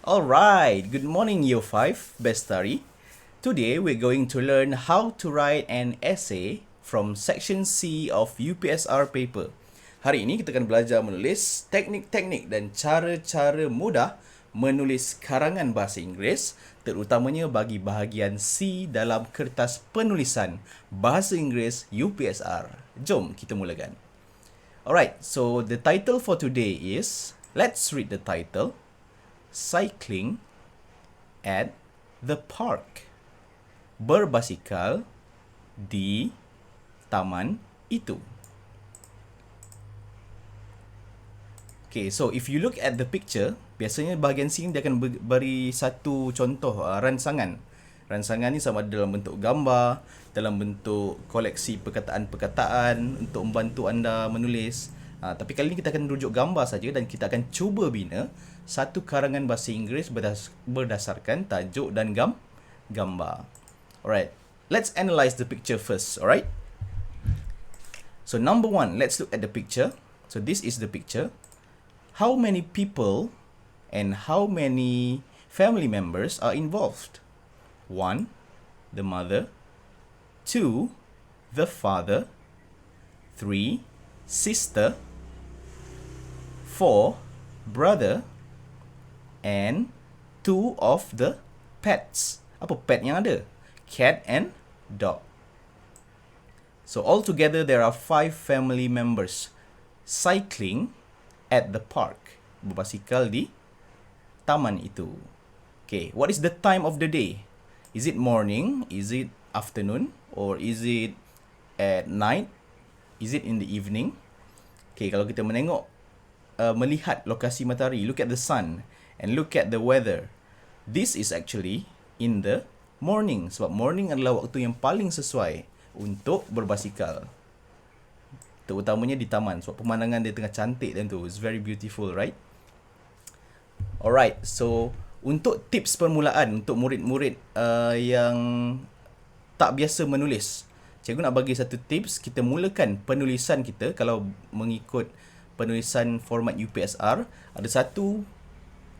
Alright, good morning Year 5, Bestari. Today we're going to learn how to write an essay from section C of UPSR paper. Hari ini kita akan belajar menulis teknik-teknik dan cara-cara mudah menulis karangan bahasa Inggeris, terutamanya bagi bahagian C dalam kertas penulisan bahasa Inggeris UPSR. Jom kita mulakan. Alright, so the title for today is, let's read the title. Cycling at the park. Berbasikal di taman itu. Okay, so if you look at the picture, biasanya bahagian sini dia akan beri satu contoh ransangan. Ransangan ni sama ada dalam bentuk gambar, dalam bentuk koleksi perkataan-perkataan untuk membantu anda menulis. Tapi kali ini kita akan rujuk gambar saja dan kita akan cuba bina satu karangan bahasa Inggeris berdasarkan tajuk dan gambar. Alright, let's analyze the picture first, alright? So number one, let's look at the picture. So this is the picture. How many people and how many family members are involved? 1, the mother. 2, the father. 3, sister. 4, brother. And 2 of the pets. Apa pet yang ada? Cat and dog. So altogether there are 5 family members cycling at the park. Berbasikal di taman itu. Okay, what is the time of the day? Is it morning? Is it afternoon? Or is it at night? Is it in the evening? Okay, kalau kita melihat lokasi matahari, look at the sun and look at the weather. This is actually in the morning. Sebab morning adalah waktu yang paling sesuai untuk berbasikal. Terutamanya di taman. Sebab pemandangan dia tengah cantik dan tu. It's very beautiful, right? Alright, so untuk tips permulaan untuk murid-murid yang tak biasa menulis, cikgu nak bagi satu tips. Kita mulakan penulisan kita, kalau mengikut penulisan format UPSR, ada satu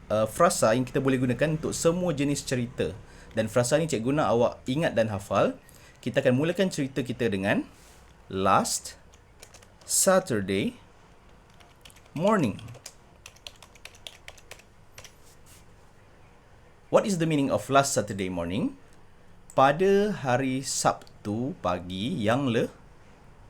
frasa yang kita boleh gunakan untuk semua jenis cerita. Dan frasa ni cikgu nak awak ingat dan hafal. Kita akan mulakan cerita kita dengan last Saturday morning. What is the meaning of last Saturday morning? Pada hari Sabtu pagi yang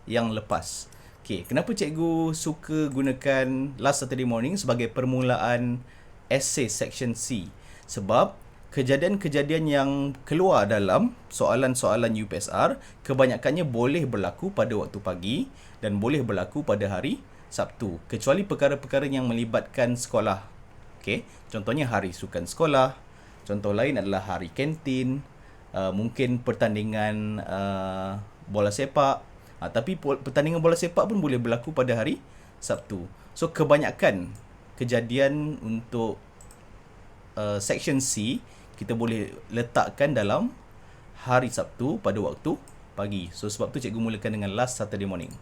lepas. Okay, kenapa cikgu suka gunakan last Saturday morning sebagai permulaan essay section C? Sebab kejadian-kejadian yang keluar dalam soalan-soalan UPSR kebanyakannya boleh berlaku pada waktu pagi dan boleh berlaku pada hari Sabtu, kecuali perkara-perkara yang melibatkan sekolah. Okay, contohnya hari sukan sekolah. Contoh lain adalah hari kantin, mungkin pertandingan bola sepak. Tapi pertandingan bola sepak pun boleh berlaku pada hari Sabtu. So kebanyakan kejadian untuk section C kita boleh letakkan dalam hari Sabtu pada waktu pagi. So sebab tu cikgu mulakan dengan last Saturday morning.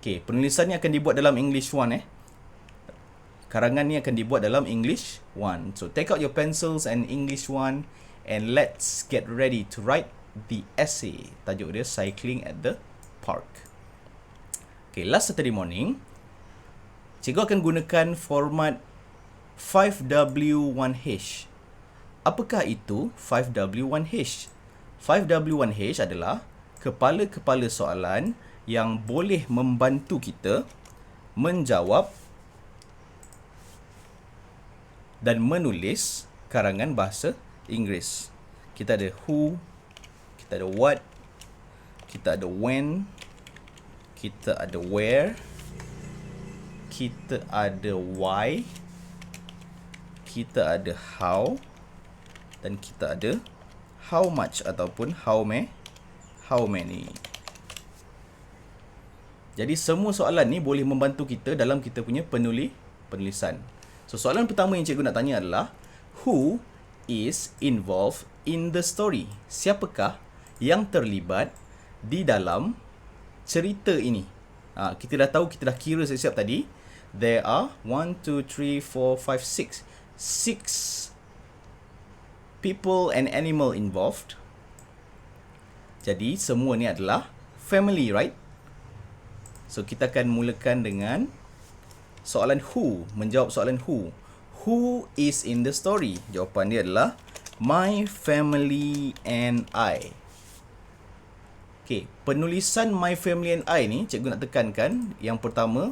Okay, penulisannya akan dibuat dalam English 1 Karangan ni akan dibuat dalam English 1. So take out your pencils and English 1 and let's get ready to write the essay. Tajuk dia Cycling at the Park. Okay, last Saturday morning, cikgu akan gunakan format 5W1H. Apakah itu 5W1H? 5W1H adalah kepala-kepala soalan yang boleh membantu kita menjawab dan menulis karangan bahasa Inggeris. Kita ada who, kita ada what, kita ada when, kita ada where, kita ada why, kita ada how, dan kita ada how much ataupun how many. Jadi semua soalan ni boleh membantu kita dalam kita punya penulisan. So soalan pertama yang cikgu nak tanya adalah, who is involved in the story? Siapakah yang terlibat di dalam cerita ini? Kita dah tahu, kita dah kira siap-siap tadi. There are 1, 2, 3, 4, 5, 6. 6 people and animal involved. Jadi semua ni adalah family, right? So kita akan mulakan dengan soalan who, menjawab soalan who. Who is in the story? Jawapan dia adalah my family and I. Okay, penulisan my family and I ni cikgu nak tekankan yang pertama,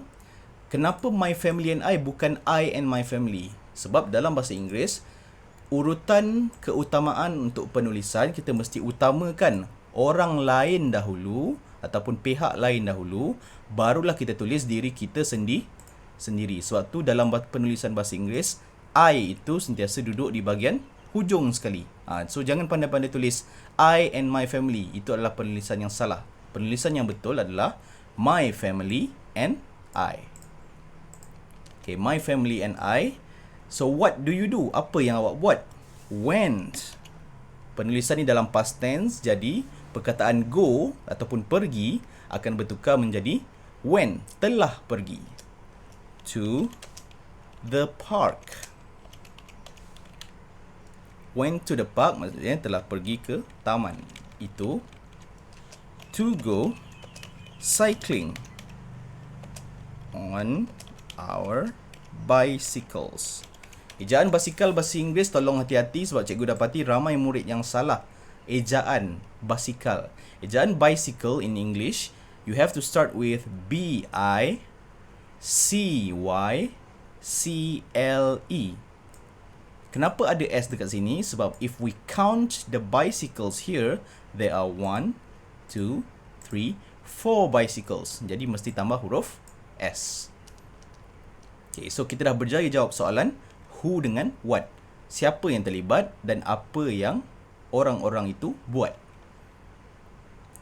kenapa my family and I bukan I and my family? Sebab dalam bahasa Inggeris, urutan keutamaan untuk penulisan kita mesti utamakan orang lain dahulu ataupun pihak lain dahulu, barulah kita tulis diri kita sendiri. Sebab tu dalam penulisan bahasa Inggeris, I itu sentiasa duduk di bahagian hujung sekali. So jangan pandai-pandai tulis I and my family. Itu adalah penulisan yang salah. Penulisan yang betul adalah my family and I. Okay, my family and I. So what do you do? Apa yang awak buat? Went. Penulisan ni dalam past tense, jadi perkataan go ataupun pergi akan bertukar menjadi went, telah pergi. To the park. Went to the park maksudnya telah pergi ke taman. Itu to go cycling on our bicycles. Ejaan basikal bahasa Inggeris tolong hati-hati sebab cikgu dapati ramai murid yang salah ejaan basikal. Ejaan bicycle in English, you have to start with B-I-C-Y-C-L-E. Kenapa ada S dekat sini? Sebab if we count the bicycles here, there are 1, 2, 3, 4 bicycles. Jadi mesti tambah huruf S. Okay, so kita dah berjaya jawab soalan who dengan what. Siapa yang terlibat dan apa yang orang-orang itu buat.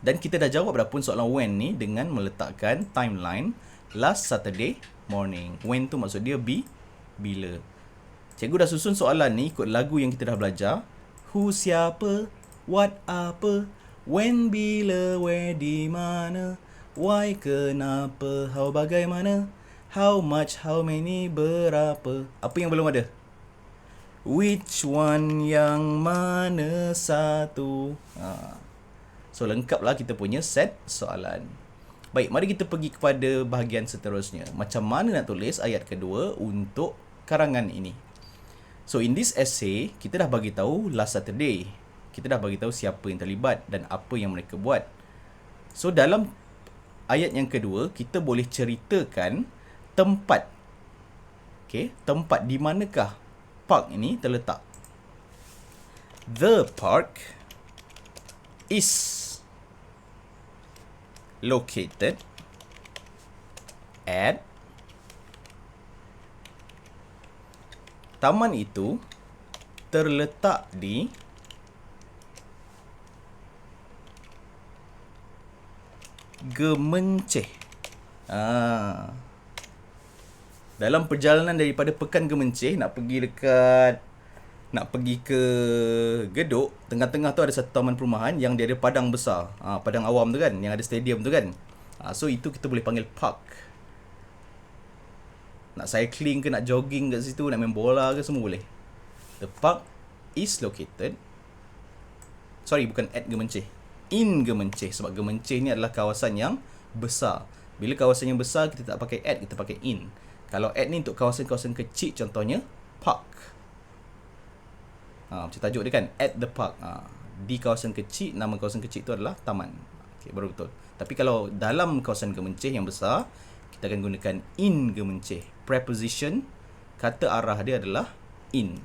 Dan kita dah jawab dah pun soalan when ni dengan meletakkan timeline last Saturday morning. When tu maksud dia bila. Cikgu dah susun soalan ni ikut lagu yang kita dah belajar. Who siapa, what apa, when bila, where di mana, why kenapa, how bagaimana, how much, how many, berapa. Apa yang belum ada? Which one, yang mana satu. So lengkaplah kita punya set soalan. Baik, mari kita pergi kepada bahagian seterusnya. Macam mana nak tulis ayat kedua untuk karangan ini. So in this essay, kita dah bagi tahu last Saturday. Kita dah bagi tahu siapa yang terlibat dan apa yang mereka buat. So dalam ayat yang kedua, kita boleh ceritakan tempat. Okay, tempat di manakah park ini terletak. The park is located at. Taman itu terletak di Gemenceh. Dalam perjalanan daripada Pekan Gemenceh nak pergi ke Gedok, tengah-tengah tu ada satu taman perumahan yang dia ada padang besar. Padang awam tu kan, yang ada stadium tu kan. So itu kita boleh panggil park. Nak cycling ke, nak jogging kat situ, nak main bola ke, semua boleh. The park is located. Sorry, bukan at Gemenceh. In Gemenceh. Sebab Gemenceh ni adalah kawasan yang besar. Bila kawasan yang besar, kita tak pakai at, kita pakai in. Kalau at ni untuk kawasan-kawasan kecil, contohnya park. Macam tajuk dia kan, at the park. Di kawasan kecil, nama kawasan kecil tu adalah taman. Okay, baru betul. Tapi kalau dalam kawasan Gemenceh yang besar, kita akan gunakan in Gemenceh. Preposition, kata arah dia adalah in.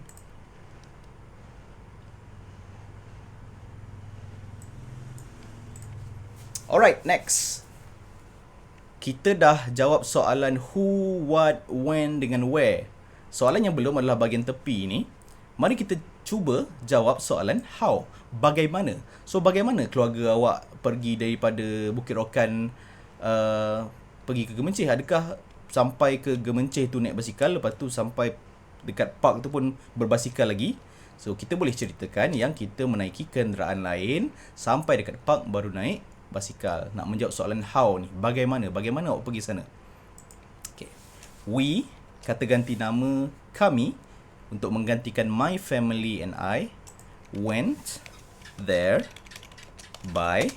Alright, next. Kita dah jawab soalan who, what, when dengan where. Soalan yang belum adalah bahagian tepi ni. Mari kita cuba jawab soalan how. Bagaimana? So, bagaimana keluarga awak pergi daripada Bukit Rokan pergi ke Gemenceh? Adakah sampai ke Gemenceh tu naik basikal, lepas tu sampai dekat park tu pun berbasikal lagi? So, kita boleh ceritakan yang kita menaiki kenderaan lain sampai dekat park baru naik basikal. Nak menjawab soalan how ni, bagaimana? Bagaimana awak pergi sana? Okay. We, kata ganti nama kami, untuk menggantikan my family and I went there by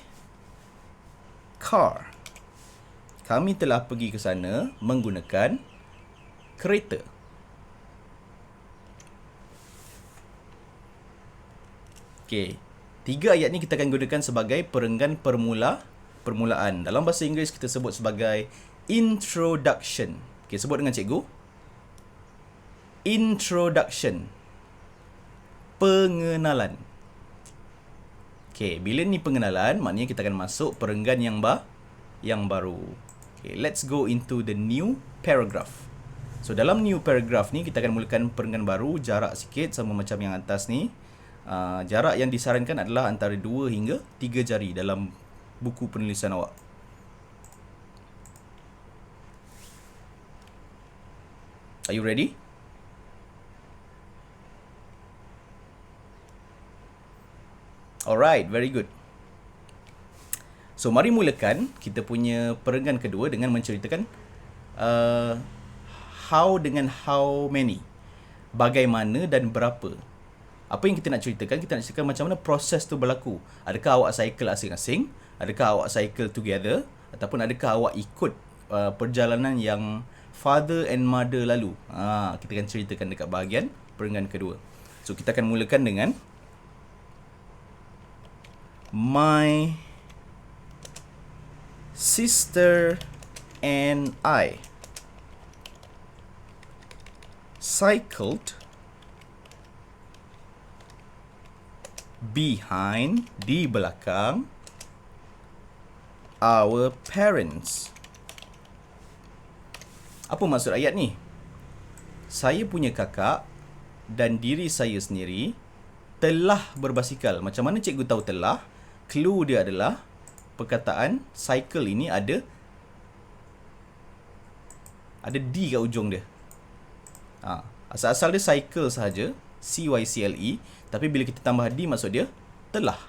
car. Kami telah pergi ke sana menggunakan kereta. Okey. 3 ayat ni kita akan gunakan sebagai perenggan permulaan. Dalam bahasa Inggeris kita sebut sebagai introduction. Okey, sebut dengan cikgu. Introduction. Pengenalan. Okey, bila ni pengenalan, maknanya kita akan masuk perenggan yang baru. Okay, let's go into the new paragraph. So, dalam new paragraph ni, kita akan mulakan perenggan baru, jarak sikit sama macam yang atas ni. Jarak yang disarankan adalah antara 2 hingga 3 jari dalam buku penulisan awak. Are you ready? Alright, very good. So, mari mulakan kita punya perenggan kedua dengan menceritakan how dengan how many. Bagaimana dan berapa. Apa yang kita nak ceritakan? Kita nak ceritakan macam mana proses tu berlaku. Adakah awak cycle asing-asing? Adakah awak cycle together? Ataupun adakah awak ikut perjalanan yang father and mother lalu? Kita akan ceritakan dekat bahagian perenggan kedua. So, kita akan mulakan dengan my sister and I cycled behind, di belakang, our parents. Apa maksud ayat ni? Saya punya kakak dan diri saya sendiri telah berbasikal. Macam mana cikgu tahu telah? Clue dia adalah perkataan cycle ini ada D kat ujung dia. Asal-asal dia cycle sahaja, CYCLE, tapi bila kita tambah D maksud dia telah.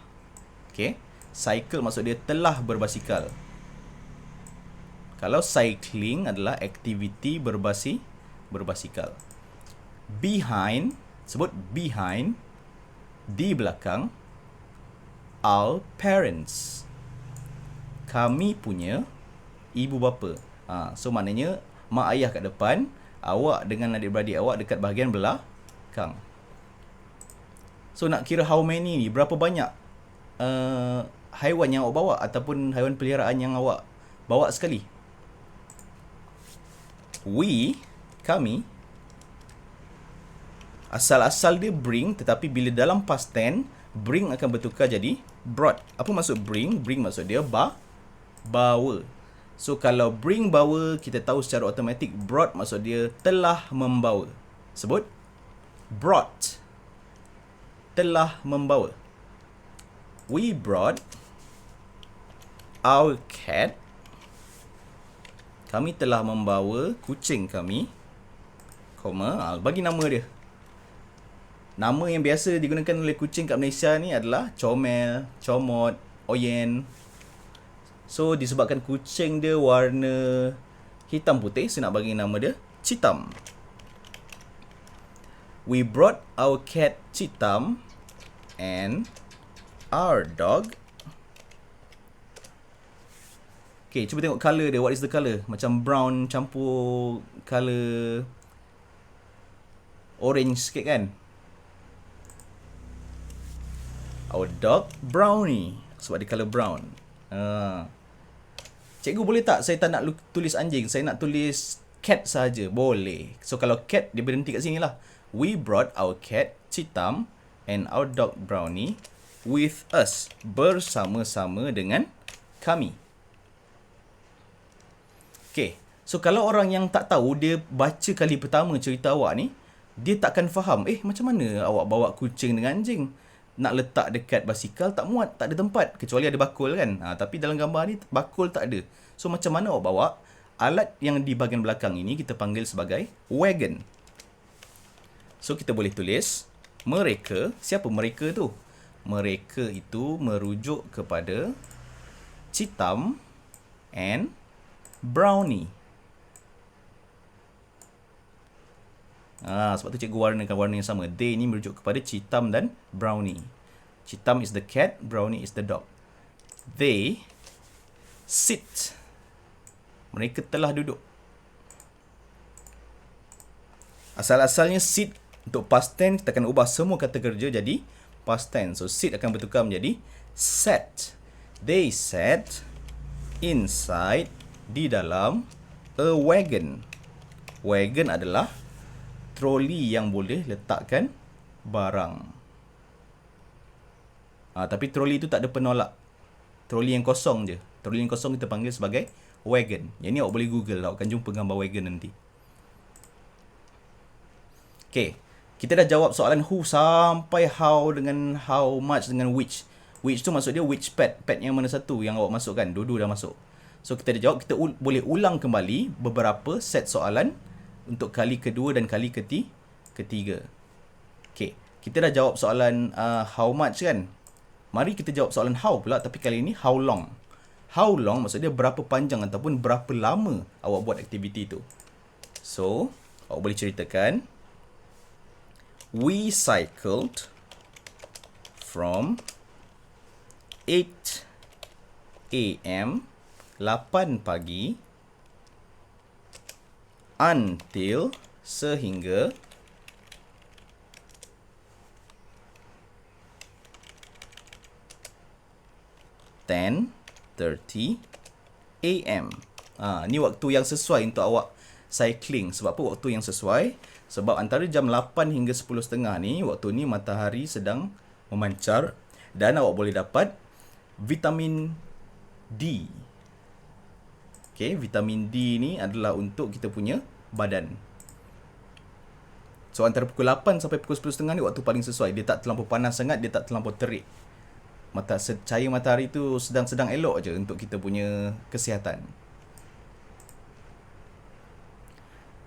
Okey, cycle maksud dia telah berbasikal. Kalau cycling adalah aktiviti berbasikal. Behind, sebut behind, di belakang, our parents, kami punya ibu bapa. So maknanya mak ayah kat depan, awak dengan adik-beradik awak dekat bahagian belakang. So nak kira how many ni, berapa banyak haiwan yang awak bawa ataupun haiwan peliharaan yang awak bawa sekali. We, kami, asal-asal dia bring, tetapi bila dalam past tense, bring akan bertukar jadi brought. Apa maksud bring? Bring maksud dia bawa. So kalau bring bawa, kita tahu secara automatik brought maksud dia telah membawa. Sebut brought. Telah membawa. We brought our cat. Kami telah membawa kucing kami. Bagi nama dia. Nama yang biasa digunakan oleh kucing kat Malaysia ni adalah Comel, Comot, Oyen. So disebabkan kucing dia warna hitam putih, saya nak bagi nama dia Citam. We brought our cat Citam and our dog. Okay, cuba tengok colour dia. What is the colour? Macam brown campur colour orange sikit kan? Our dog Brownie. Sebab dia colour brown. Cikgu boleh tak saya tak nak tulis anjing, saya nak tulis cat saja? Boleh. So kalau cat, dia berhenti kat sini lah. We brought our cat Citam and our dog Brownie with us. Bersama-sama dengan kami. Okay. So kalau orang yang tak tahu, dia baca kali pertama cerita awak ni, dia takkan faham. Macam mana awak bawa kucing dengan anjing? Nak letak dekat basikal tak muat, tak ada tempat. Kecuali ada bakul kan. Tapi dalam gambar ni bakul tak ada. So macam mana awak bawa? Alat yang di bahagian belakang ini kita panggil sebagai wagon. So kita boleh tulis mereka. Siapa mereka tu? Mereka itu merujuk kepada Citam and Brownie. Sebab tu cikgu warnakan warna yang sama. They ni merujuk kepada Chitam dan Brownie. Chitam is the cat, Brownie is the dog. They sit. Mereka telah duduk. Asal-asalnya sit untuk past tense, kita akan ubah semua kata kerja jadi past tense. So sit akan bertukar menjadi sat. They sat inside, di dalam, a wagon. Wagon adalah troli yang boleh letakkan barang. Tapi troli itu tak ada penolak. Troli yang kosong je. Troli yang kosong kita panggil sebagai wagon. Yang ni awak boleh google, awak akan jumpa gambar wagon nanti. Okay, kita dah jawab soalan who sampai how dengan how much dengan which. Which tu maksud dia which pet. Pet yang mana satu yang awak masukkan. Dua-dua dah masuk. So kita dah jawab, kita boleh ulang kembali beberapa set soalan untuk kali kedua dan kali ketiga. Okay, kita dah jawab soalan how much kan. Mari kita jawab soalan how pula, tapi kali ini how long. How long maksud dia berapa panjang ataupun berapa lama awak buat aktiviti tu. So, awak boleh ceritakan, we cycled from 8 AM 8 pagi until sehingga 10:30 AM. Ni waktu yang sesuai untuk awak cycling. Sebab apa waktu yang sesuai? Sebab antara jam 8 hingga 10.30 ni, waktu ni matahari sedang memancar dan awak boleh dapat vitamin D. Okay, vitamin D ni adalah untuk kita punya badan. So antara pukul 8 sampai pukul 10.30 ni waktu paling sesuai. Dia tak terlampau panas sangat, dia tak terlampau terik. Cahaya matahari tu sedang-sedang elok je untuk kita punya kesihatan.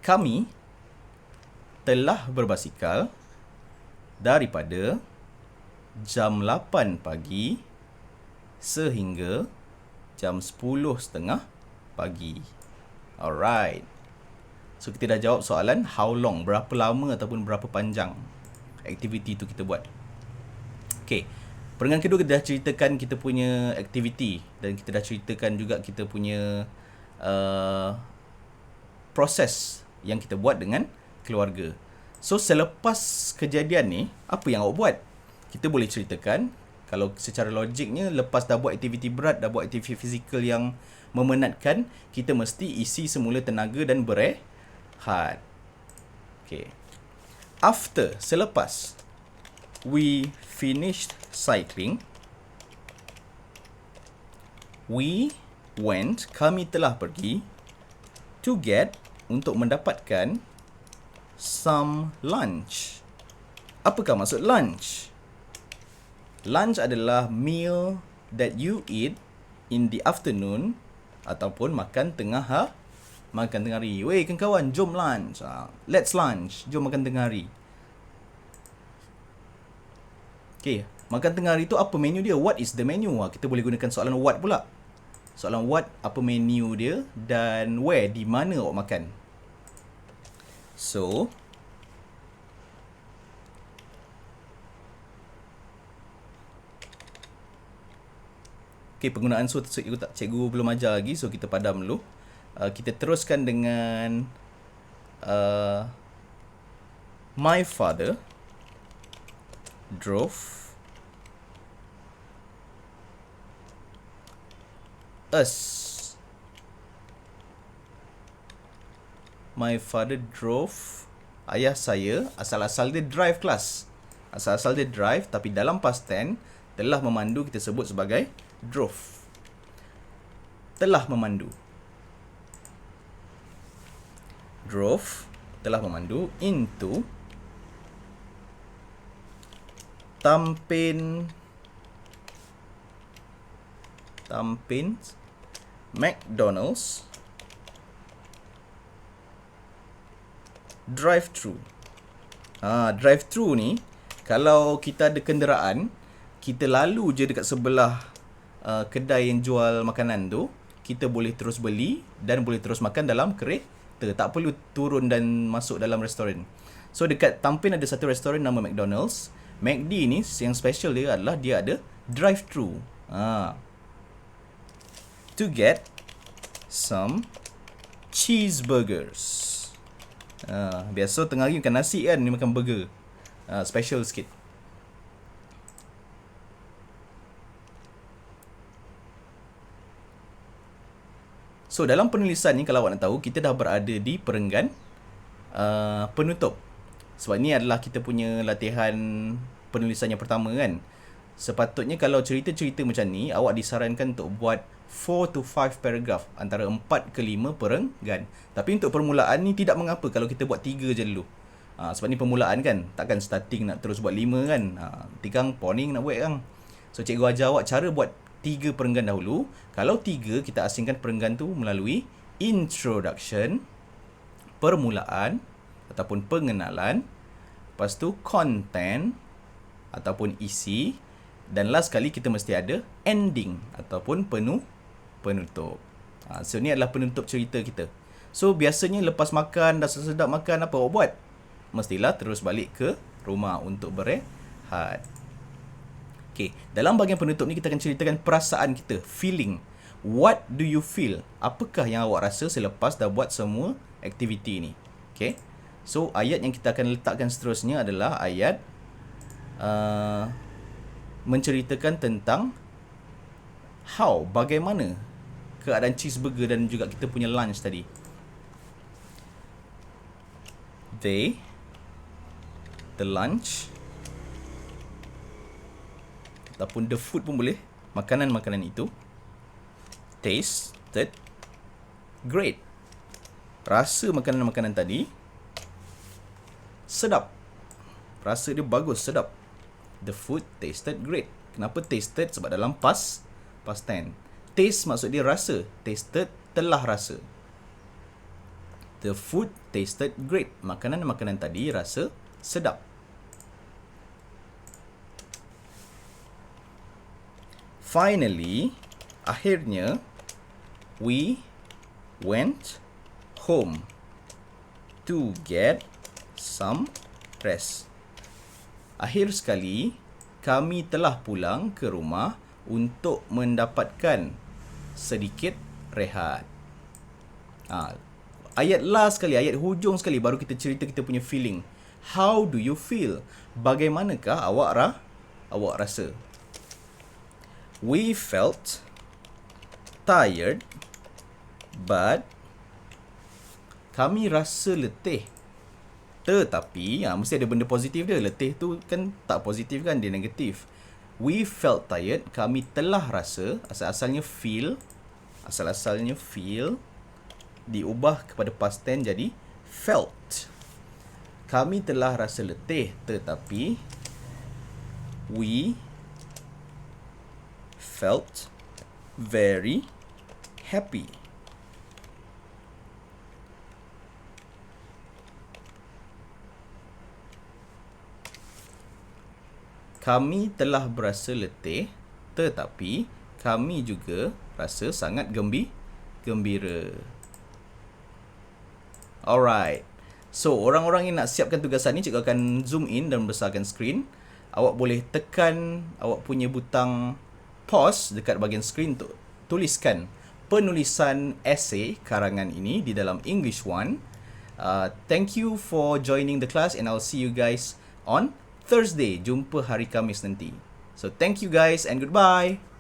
Kami telah berbasikal daripada jam 8 pagi sehingga jam 10.30 pagi. Alright. So kita dah jawab soalan how long, berapa lama ataupun berapa panjang aktiviti tu kita buat. Okay. Peringkat kedua kita dah ceritakan kita punya aktiviti dan kita dah ceritakan juga kita punya proses yang kita buat dengan keluarga. So selepas kejadian ni, apa yang awak buat? Kita boleh ceritakan, kalau secara logiknya lepas dah buat aktiviti berat, dah buat aktiviti fizikal yang memenatkan, kita mesti isi semula tenaga dan berehat. Okay. After, selepas we finished cycling, we went, kami telah pergi, to get, untuk mendapatkan some lunch. Apakah maksud lunch? Lunch adalah meal that you eat in the afternoon ataupun makan tengah hari. Weh kawan, jom lunch. Let's lunch. Jom makan tengah hari. Okay, makan tengah hari tu apa menu dia? What is the menu? Kita boleh gunakan soalan what pula. Soalan what, apa menu dia, dan where, di mana awak makan. So, okay, penggunaan so cikgu belum ajar lagi, so kita padam dulu. Kita teruskan dengan my father drove us. My father drove, ayah saya, asal-asal dia drive kelas. Asal-asal dia drive, tapi dalam past tense, telah memandu kita sebut sebagai drove. Telah memandu. Drove, telah memandu, into Tampin McDonald's drive-thru. Drive-thru ni, kalau kita ada kenderaan, kita lalu je dekat sebelah kedai yang jual makanan tu, kita boleh terus beli dan boleh terus makan dalam kereta. Tak perlu turun dan masuk dalam restoran. So dekat Tampin ada satu restoran nama McDonald's. McD ni yang special dia adalah dia ada drive-thru. To get some cheeseburgers. Biasa tengah hari makan nasi kan, ni makan burger. Special sikit. So dalam penulisan ni kalau awak nak tahu, kita dah berada di perenggan penutup. Sebab ni adalah kita punya latihan penulisan yang pertama kan. Sepatutnya kalau cerita-cerita macam ni, awak disarankan untuk buat 4 to 5 paragraph, antara 4 ke 5 perenggan. Tapi untuk permulaan ni tidak mengapa kalau kita buat 3 je dulu. Sebab ni permulaan kan, takkan starting nak terus buat 5 kan. Tikang poning nak buat kan. So cikgu ajar awak cara buat 3 perenggan dahulu. Kalau 3, kita asingkan perenggan tu melalui introduction, permulaan ataupun pengenalan, lepas tu content ataupun isi, dan last sekali kita mesti ada ending ataupun penutup. So ni adalah penutup cerita kita. So biasanya lepas makan, dah sedap makan, apa awak buat? Mestilah terus balik ke rumah untuk berehat. Okay, dalam bahagian penutup ni kita akan ceritakan perasaan kita, feeling. What do you feel? Apakah yang awak rasa selepas dah buat semua aktiviti ni? Okay, so ayat yang kita akan letakkan seterusnya adalah ayat menceritakan tentang bagaimana keadaan cheeseburger dan juga kita punya lunch tadi. The lunch ataupun the food pun boleh, makanan-makanan itu tasted great. Rasa makanan-makanan tadi sedap. Rasa dia bagus, sedap. The food tasted great. Kenapa tasted? Sebab dalam past tense. Taste maksud dia rasa. Tasted, telah rasa. The food tasted great. Makanan-makanan tadi rasa sedap. Finally, akhirnya, we went home to get some rest. Akhir sekali, kami telah pulang ke rumah untuk mendapatkan sedikit rehat. Ayat last sekali, ayat hujung sekali, baru kita cerita kita punya feeling. How do you feel? Bagaimanakah awak rasa? We felt tired, but kami rasa letih. Tetapi, mesti ada benda positif dia. Letih tu kan tak positif kan, dia negatif. We felt tired, kami telah rasa, asal-asalnya feel, diubah kepada past tense jadi felt. Kami telah rasa letih, tetapi we felt very happy. Kami telah berasa letih, tetapi kami juga rasa sangat gembira. Alright. So, orang-orang yang nak siapkan tugasan ni, cikgu akan zoom in dan besarkan skrin. Awak boleh tekan awak punya butang pause dekat bahagian skrin untuk tuliskan penulisan esei karangan ini di dalam English 1. Thank you for joining the class and I'll see you guys on Thursday. Jumpa hari Khamis nanti. So thank you guys and goodbye.